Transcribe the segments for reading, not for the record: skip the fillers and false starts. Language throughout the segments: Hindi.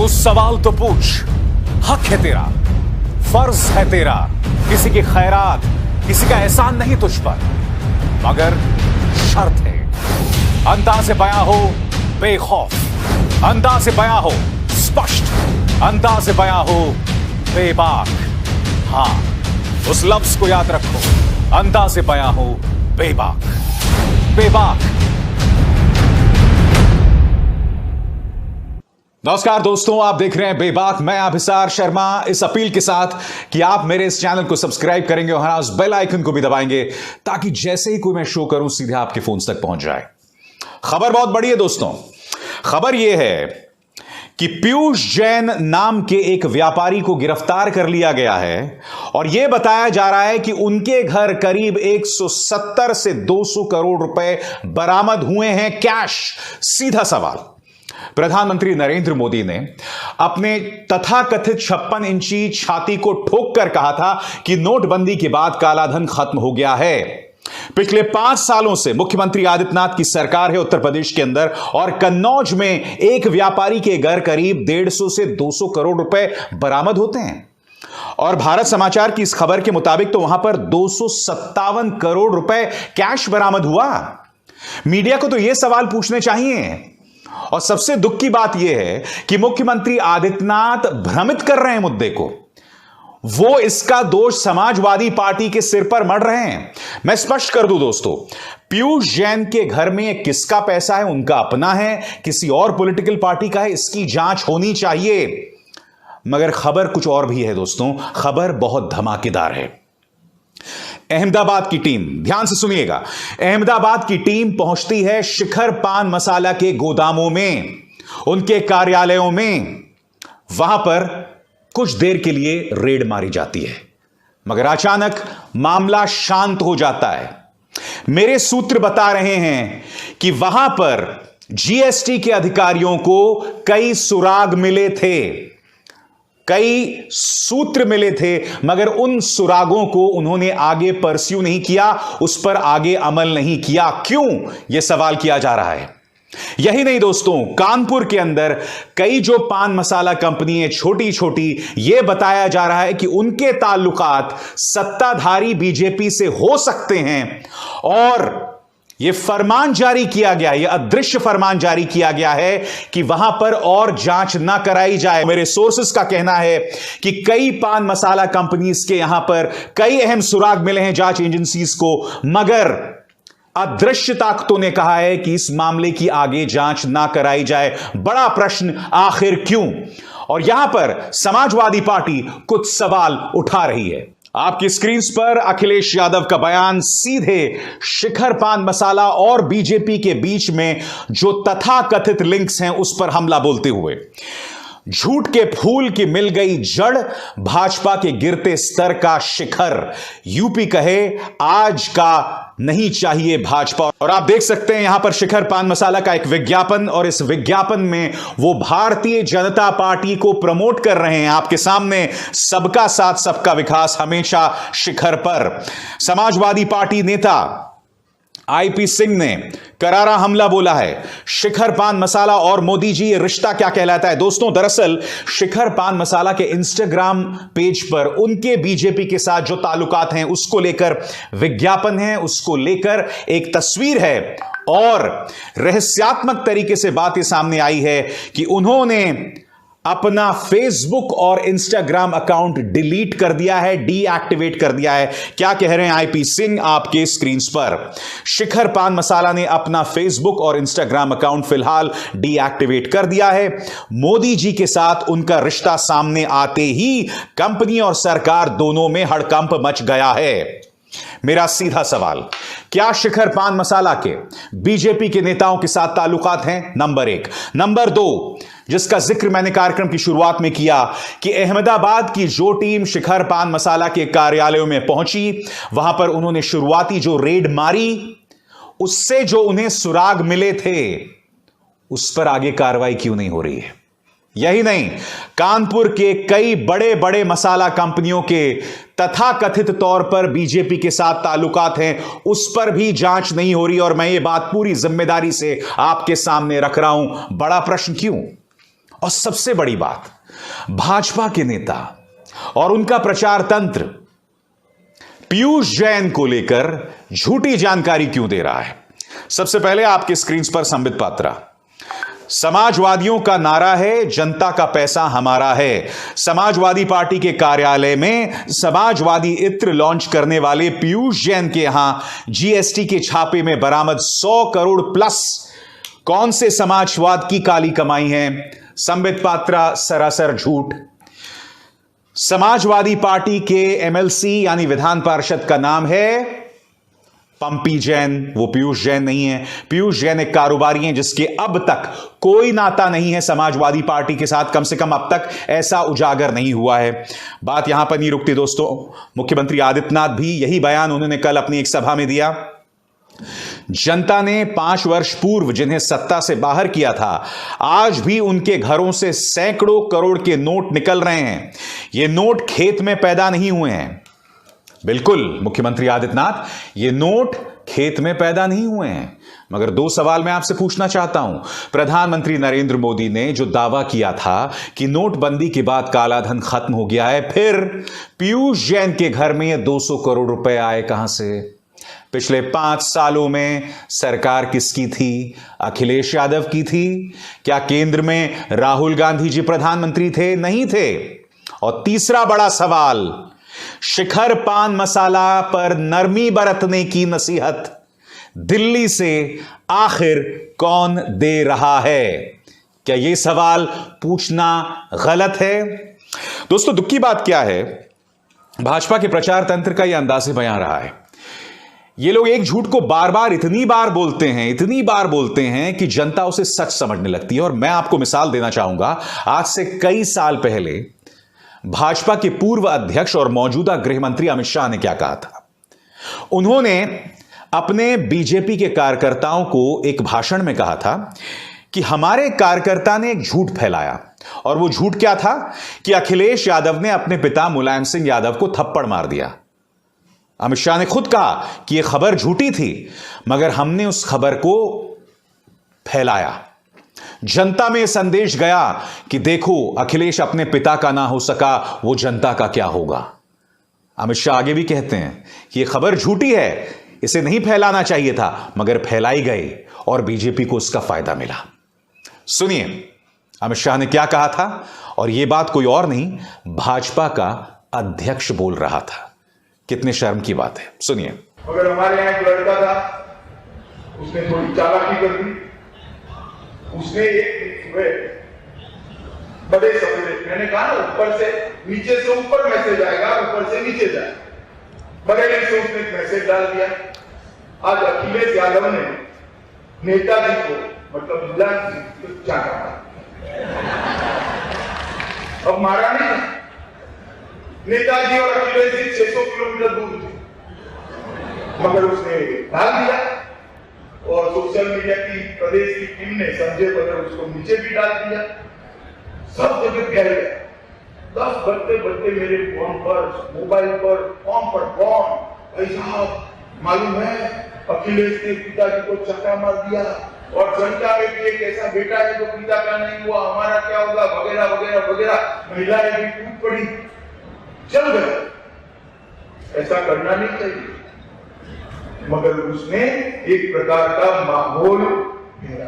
तू सवाल तो पूछ, हक है तेरा, फर्ज है तेरा। किसी की खैरात, किसी का एहसान नहीं तुझ पर, मगर शर्त है अंदाज़े बयां हो बेखौफ, अंदाज़े बयां हो स्पष्ट, अंदाज़े बयां हो बेबाक। हां, उस लफ्ज को याद रखो, अंदाज़े बयां हो बेबाक, बेबाक। नमस्कार दोस्तों, आप देख रहे हैं बेबाक। मैं अभिसार शर्मा, इस अपील के साथ कि आप मेरे इस चैनल को सब्सक्राइब करेंगे और उस बेल आइकन को भी दबाएंगे ताकि जैसे ही कोई मैं शो करूं सीधे आपके फोन तक पहुंच जाए। खबर बहुत बड़ी है दोस्तों। खबर यह है कि पीयूष जैन नाम के एक व्यापारी को गिरफ्तार कर लिया गया है और यह बताया जा रहा है कि उनके घर करीब 170 से 200 करोड़ रुपए बरामद हुए हैं कैश। सीधा सवाल, प्रधानमंत्री नरेंद्र मोदी ने अपने तथाकथित 56 इंची छाती को ठोक कर कहा था कि नोटबंदी के बाद कालाधन खत्म हो गया है। पिछले 5 सालों से मुख्यमंत्री आदित्यनाथ की सरकार है उत्तर प्रदेश के अंदर, और कन्नौज में एक व्यापारी के घर करीब 150 से 200 करोड़ रुपए बरामद होते हैं। और भारत समाचार की इस खबर के मुताबिक तो वहां पर 257 करोड़ रुपए कैश बरामद हुआ। मीडिया को तो यह सवाल पूछने चाहिए, और सबसे दुख की बात यह है कि मुख्यमंत्री आदित्यनाथ भ्रमित कर रहे हैं मुद्दे को। वो इसका दोष समाजवादी पार्टी के सिर पर मढ़ रहे हैं। मैं स्पष्ट कर दूं दोस्तों, पीयूष जैन के घर में किसका पैसा है, उनका अपना है, किसी और पॉलिटिकल पार्टी का है, इसकी जांच होनी चाहिए। मगर खबर कुछ और भी है दोस्तों। खबर बहुत धमाकेदार है। अहमदाबाद की टीम, ध्यान से सुनिएगा, अहमदाबाद की टीम पहुंचती है शिखर पान मसाला के गोदामों में, उनके कार्यालयों में। वहां पर कुछ देर के लिए रेड मारी जाती है, मगर अचानक मामला शांत हो जाता है। मेरे सूत्र बता रहे हैं कि वहां पर जीएसटी के अधिकारियों को कई सुराग मिले थे, कई सूत्र मिले थे, मगर उन सुरागों को उन्होंने आगे परस्यू नहीं किया, उस पर आगे अमल नहीं किया। क्यों, यह सवाल किया जा रहा है। यही नहीं दोस्तों, कानपुर के अंदर कई जो पान मसाला कंपनी है छोटी छोटी, यह बताया जा रहा है कि उनके ताल्लुकात सत्ताधारी बीजेपी से हो सकते हैं, और यह फरमान जारी किया गया, यह अदृश्य फरमान जारी किया गया है कि वहां पर और जांच ना कराई जाए। मेरे सोर्सेस का कहना है कि कई पान मसाला कंपनीज के यहां पर कई अहम सुराग मिले हैं जांच एजेंसीज को, मगर अदृश्य ताकतों ने कहा है कि इस मामले की आगे जांच ना कराई जाए। बड़ा प्रश्न, आखिर क्यों? और यहां पर समाजवादी पार्टी कुछ सवाल उठा रही है। आपकी स्क्रीन पर अखिलेश यादव का बयान, सीधे शिखर पान मसाला और बीजेपी के बीच में जो तथाकथित लिंक्स हैं उस पर हमला बोलते हुए। झूठ के फूल की मिल गई जड़, भाजपा के गिरते स्तर का शिखर। यूपी कहे आज का नहीं चाहिए भाजपा। और आप देख सकते हैं यहां पर शिखर पान मसाला का एक विज्ञापन, और इस विज्ञापन में वो भारतीय जनता पार्टी को प्रमोट कर रहे हैं। आपके सामने सबका साथ सबका विकास हमेशा शिखर पर। समाजवादी पार्टी नेता आईपी सिंह ने करारा हमला बोला है। शिखर पान मसाला और मोदी जी, ये रिश्ता क्या कहलाता है? दोस्तों, दरअसल शिखर पान मसाला के इंस्टाग्राम पेज पर उनके बीजेपी के साथ जो ताल्लुकात हैं उसको लेकर विज्ञापन है, उसको लेकर एक तस्वीर है, और रहस्यात्मक तरीके से बातें सामने आई है कि उन्होंने अपना फेसबुक और इंस्टाग्राम अकाउंट डिलीट कर दिया है, डीएक्टिवेट कर दिया है। क्या कह रहे हैं आईपी सिंह आपके स्क्रीन पर? शिखर पान मसाला ने अपना फेसबुक और इंस्टाग्राम अकाउंट फिलहाल डीएक्टिवेट कर दिया है। मोदी जी के साथ उनका रिश्ता सामने आते ही कंपनी और सरकार दोनों में हड़कंप मच गया है। मेरा सीधा सवाल, क्या शिखर पान मसाला के बीजेपी के नेताओं के साथ ताल्लुकात हैं? नंबर 1। नंबर 2, जिसका जिक्र मैंने कार्यक्रम की शुरुआत में किया कि अहमदाबाद की जो टीम शिखर पान मसाला के कार्यालयों में पहुंची, वहां पर उन्होंने शुरुआती जो रेड मारी, उससे जो उन्हें सुराग मिले थे, उस पर आगे कार्रवाई क्यों नहीं हो रही है? यही नहीं, कानपुर के कई बड़े बड़े मसाला कंपनियों के तथाकथित तौर पर बीजेपी के साथ ताल्लुकात हैं, उस पर भी जांच नहीं हो रही। और मैं ये बात पूरी जिम्मेदारी से आपके सामने रख रहा हूं। बड़ा प्रश्न क्यों? और सबसे बड़ी बात, भाजपा के नेता और उनका प्रचार तंत्र पीयूष जैन को लेकर झूठी जानकारी क्यों दे रहा है? सबसे पहले आपके स्क्रीन पर संबित पात्रा। समाजवादियों का नारा है, जनता का पैसा हमारा है। समाजवादी पार्टी के कार्यालय में समाजवादी इत्र लॉन्च करने वाले पीयूष जैन के यहां जीएसटी के छापे में बरामद 100 करोड़ प्लस कौन से समाजवाद की काली कमाई है? संबित पात्रा सरासर झूठ। समाजवादी पार्टी के एमएलसी यानी विधान पार्षद का नाम है पंपी जैन, वो पीयूष जैन नहीं है। पीयूष जैन एक कारोबारी हैं जिसके अब तक कोई नाता नहीं है समाजवादी पार्टी के साथ, कम से कम अब तक ऐसा उजागर नहीं हुआ है। बात यहां पर नहीं रुकती दोस्तों। मुख्यमंत्री आदित्यनाथ भी यही बयान उन्होंने कल अपनी एक सभा में दिया। जनता ने 5 वर्ष पूर्व जिन्हें सत्ता से बाहर किया था, आज भी उनके घरों से सैकड़ों करोड़ के नोट निकल रहे हैं। ये नोट खेत में पैदा नहीं हुए हैं। बिल्कुल मुख्यमंत्री आदित्यनाथ, ये नोट खेत में पैदा नहीं हुए हैं। मगर 2 सवाल मैं आपसे पूछना चाहता हूं। प्रधानमंत्री नरेंद्र मोदी ने जो दावा किया था कि नोटबंदी के बाद कालाधन खत्म हो गया है, फिर पीयूष जैन के घर में ये 200 करोड़ रुपए आए कहां से? पिछले 5 सालों में सरकार किसकी थी? अखिलेश यादव की थी? क्या केंद्र में राहुल गांधी जी प्रधानमंत्री थे? नहीं थे। और तीसरा बड़ा सवाल, शिखर पान मसाला पर नरमी बरतने की नसीहत दिल्ली से आखिर कौन दे रहा है? क्या यह सवाल पूछना गलत है? दोस्तों, दुख की बात क्या है, भाजपा के प्रचार तंत्र का यह अंदाज़े बयां रहा है। ये लोग एक झूठ को बार बार इतनी बार बोलते हैं कि जनता उसे सच समझने लगती है। और मैं आपको मिसाल देना चाहूंगा। आज से कई साल पहले भाजपा के पूर्व अध्यक्ष और मौजूदा गृह मंत्री अमित शाह ने क्या कहा था? उन्होंने अपने बीजेपी के कार्यकर्ताओं को एक भाषण में कहा था कि हमारे कार्यकर्ता ने एक झूठ फैलाया। और वो झूठ क्या था? कि अखिलेश यादव ने अपने पिता मुलायम सिंह यादव को थप्पड़ मार दिया। अमित शाह ने खुद कहा कि यह खबर झूठी थी, मगर हमने उस खबर को फैलाया। जनता में संदेश गया कि देखो, अखिलेश अपने पिता का ना हो सका, वो जनता का क्या होगा। अमित शाह आगे भी कहते हैं कि यह खबर झूठी है, इसे नहीं फैलाना चाहिए था, मगर फैलाई गई और बीजेपी को उसका फायदा मिला। सुनिए अमित शाह ने क्या कहा था। और यह बात कोई और नहीं, भाजपा का अध्यक्ष बोल रहा था। कितने शर्म की बात है, सुनिए। अगर हमारे यहां एक लड़का था, उसने थोड़ी चालाकी कर दी। उसने एक बड़े सवेरे, मैंने कहा ना, ऊपर से नीचे से ऊपर मैसेज आएगा, ऊपर से नीचे जाए, बरेली से उसने एक मैसेज डाल दिया। आज अखिलेश यादव ने नेताजी को, मतलब मुलायम सिंह को चाटा मारा। अब मारा नहीं, नेताजी और अखिलेश जी 600 किलोमीटर दूर थे, मगर उसने डाल दिया। और सोशल मीडिया की प्रदेश की टीम ने संजय बदर उसको नीचे भी डाल दिया। सब जगह फैल गया। 10 बजते मेरे फोन पर, मोबाइल पर, फोन पर फोन, भाई साहब मालूम है अखिलेश ने पिताजी को चक्का मार दिया, और जनता में भी एक ऐसा बेटा है जो पिता का नहीं हुआ, हमारा क्या होगा, वगैरह वगैरह वगैरह। महिलाएं भी टूट पड़ी, चल गए। ऐसा करना नहीं चाहिए, मगर उसने एक प्रकार का माहौल घेरा।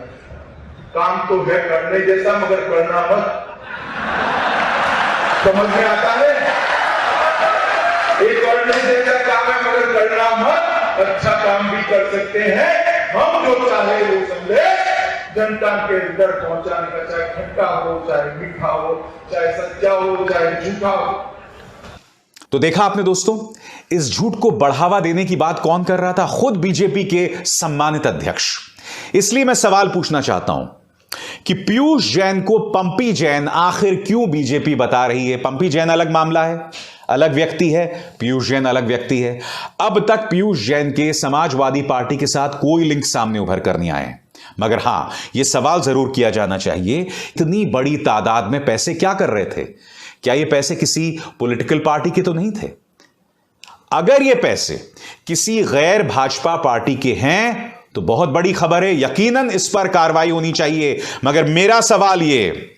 काम तो है करने जैसा, मगर करना मत। समझ में आता है? एक करने जैसा काम है, मगर करना मत। अच्छा काम भी कर सकते हैं हम, जो चाहे वो संदेश जनता के अंदर पहुंचाने का, चाहे खट्टा हो, चाहे मीठा हो, चाहे सच्चा हो, चाहे झूठा हो। तो देखा आपने दोस्तों, इस झूठ को बढ़ावा देने की बात कौन कर रहा था? खुद बीजेपी के सम्मानित अध्यक्ष। इसलिए मैं सवाल पूछना चाहता हूं कि पीयूष जैन को पंपी जैन आखिर क्यों बीजेपी बता रही है? पंपी जैन अलग मामला है, अलग व्यक्ति है, पीयूष जैन अलग व्यक्ति है। अब तक पीयूष जैन के समाजवादी पार्टी के साथ कोई लिंक सामने उभर कर नहीं आए। मगर हां, यह सवाल जरूर किया जाना चाहिए, इतनी बड़ी तादाद में पैसे क्या कर रहे थे? क्या ये पैसे किसी पॉलिटिकल पार्टी के तो नहीं थे? अगर ये पैसे किसी गैर भाजपा पार्टी के हैं तो बहुत बड़ी खबर है, यकीनन इस पर कार्रवाई होनी चाहिए। मगर मेरा सवाल ये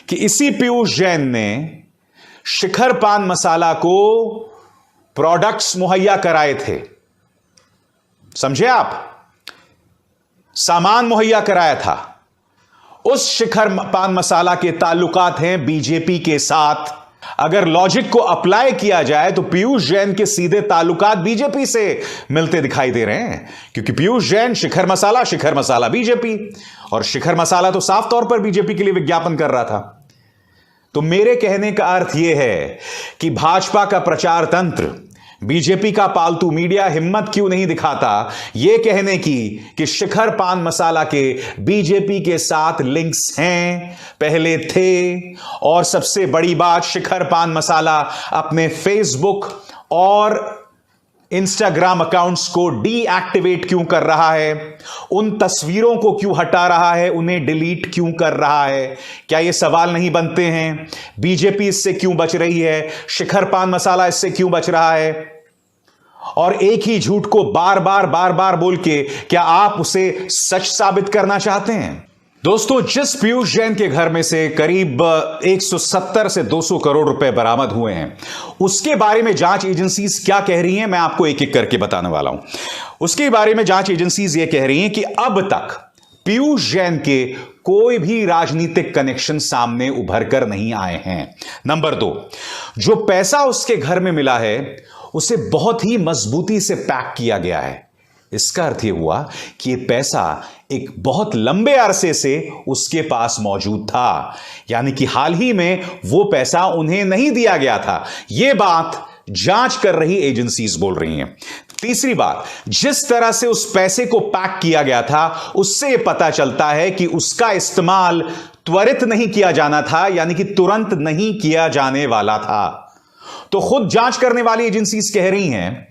कि इसी पीयूष जैन ने शिखर पान मसाला को प्रोडक्ट्स मुहैया कराए थे। समझे आप? सामान मुहैया कराया था। उस शिखर पान मसाला के ताल्लुकात हैं बीजेपी के साथ। अगर लॉजिक को अप्लाई किया जाए तो पीयूष जैन के सीधे ताल्लुकात बीजेपी से मिलते दिखाई दे रहे हैं, क्योंकि पीयूष जैन शिखर मसाला बीजेपी, और शिखर मसाला तो साफ तौर पर बीजेपी के लिए विज्ञापन कर रहा था। तो मेरे कहने का अर्थ यह है कि भाजपा का प्रचार तंत्र, बीजेपी का पालतू मीडिया हिम्मत क्यों नहीं दिखाता यह कहने की कि शिखर पान मसाला के बीजेपी के साथ लिंक्स हैं, पहले थे। और सबसे बड़ी बात, शिखर पान मसाला अपने फेसबुक और इंस्टाग्राम अकाउंट्स को डीएक्टिवेट क्यों कर रहा है, उन तस्वीरों को क्यों हटा रहा है, उन्हें डिलीट क्यों कर रहा है? क्या ये सवाल नहीं बनते हैं? बीजेपी इससे क्यों बच रही है? शिखर पान मसाला इससे क्यों बच रहा है? और एक ही झूठ को बार बार बोल के क्या आप उसे सच साबित करना चाहते हैं? दोस्तों, जिस पीयूष जैन के घर में से करीब 170 से 200 करोड़ रुपए बरामद हुए हैं, उसके बारे में जांच एजेंसीज क्या कह रही हैं, मैं आपको एक एक करके बताने वाला हूं। उसके बारे में जांच एजेंसीज यह कह रही हैं कि अब तक पीयूष जैन के कोई भी राजनीतिक कनेक्शन सामने उभर कर नहीं आए हैं। नंबर 2, जो पैसा उसके घर में मिला है उसे बहुत ही मजबूती से पैक किया गया है। इसका अर्थ यह हुआ कि यह पैसा एक बहुत लंबे अरसे से उसके पास मौजूद था, यानी कि हाल ही में वो पैसा उन्हें नहीं दिया गया था। यह बात जांच कर रही एजेंसीज बोल रही हैं। तीसरी बात, जिस तरह से उस पैसे को पैक किया गया था उससे यह पता चलता है कि उसका इस्तेमाल त्वरित नहीं किया जाना था, यानी कि तुरंत नहीं किया जाने वाला था। तो खुद जांच करने वाली एजेंसीज कह रही हैं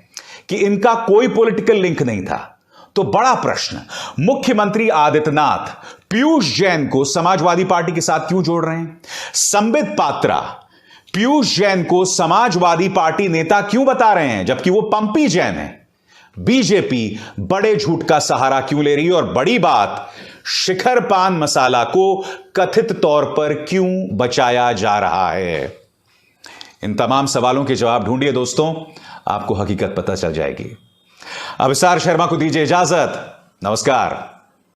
कि इनका कोई पॉलिटिकल लिंक नहीं था। तो बड़ा प्रश्न, मुख्यमंत्री आदित्यनाथ पीयूष जैन को समाजवादी पार्टी के साथ क्यों जोड़ रहे हैं? संबित पात्रा पीयूष जैन को समाजवादी पार्टी नेता क्यों बता रहे हैं, जबकि वो पंपी जैन है? बीजेपी बड़े झूठ का सहारा क्यों ले रही है? और बड़ी बात, शिखर पान मसाला को कथित तौर पर क्यों बचाया जा रहा है? इन तमाम सवालों के जवाब ढूंढिए दोस्तों, आपको हकीकत पता चल जाएगी। अभिसार शर्मा को दीजिए इजाजत। नमस्कार।